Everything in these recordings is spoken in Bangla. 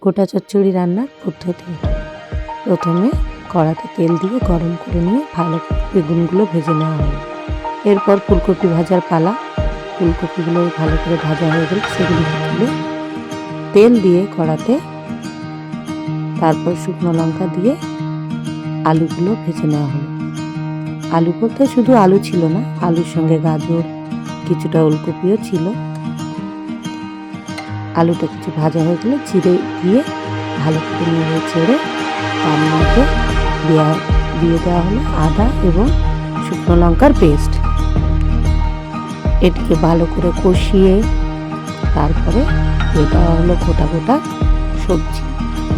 গোটা চচ্চড়ি রান্নার পদ্ধতি। প্রথমে কড়াতে তেল দিয়ে গরম করে নিয়ে ভালো বেগুনগুলো ভেজে নেওয়া হলো। এরপর ফুলকপি ভাজার পালা। ফুলকপিগুলো ভালো করে ভাজা হয়ে গেলে সেগুলি তুলে তেল দিয়ে কড়াতে, তারপর শুকনো লঙ্কা দিয়ে আলুগুলো ভেজে নেওয়া হলো। আলু বলতে শুধু আলু ছিল না, আলুর সঙ্গে গাজর, কিছুটা ওলকপিও ছিল। আলুটা কিছু ভাজা হয়ে গেলে জিরে দিয়ে ভালো করে নেড়ে চেড়ে তার মধ্যে দিয়ে দেওয়া হলো আদা এবং শুকনো লঙ্কার পেস্ট। এটিকে ভালো করে কষিয়ে তারপরে দিয়ে দেওয়া হলো গোটা গোটা সবজি,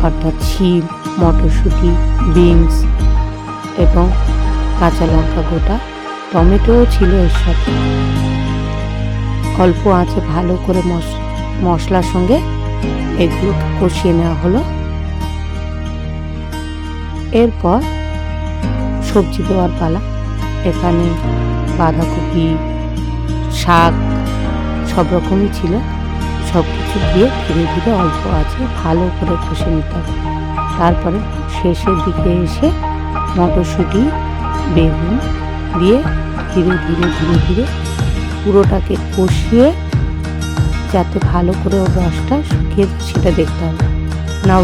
অর্থাৎ শিম, মটরশুঁটি, বিনস এবং কাঁচা লঙ্কা গোটা, টমেটোও ছিল এর সাথে। অল্প আঁচে ভালো করে মশলার সঙ্গে এগুলো কষিয়ে নেওয়া হলো। এরপর সবজি দেওয়ার পালা। এখানে বাঁধাকপি, শাক সব রকমই ছিল। সব কিছু দিয়ে ধীরে ধীরে অল্প আঁচে ভালো করে কষে নিতে হবে। তারপরে শেষের দিকে এসে মটরশুঁটি, বেগুন দিয়ে ধীরে ধীরে ধীরে ধীরে পুরোটাকে কষিয়ে যাতে ভালো করে ওর রসটা শুকিয়ে সেটা দেখতে হবে। নাও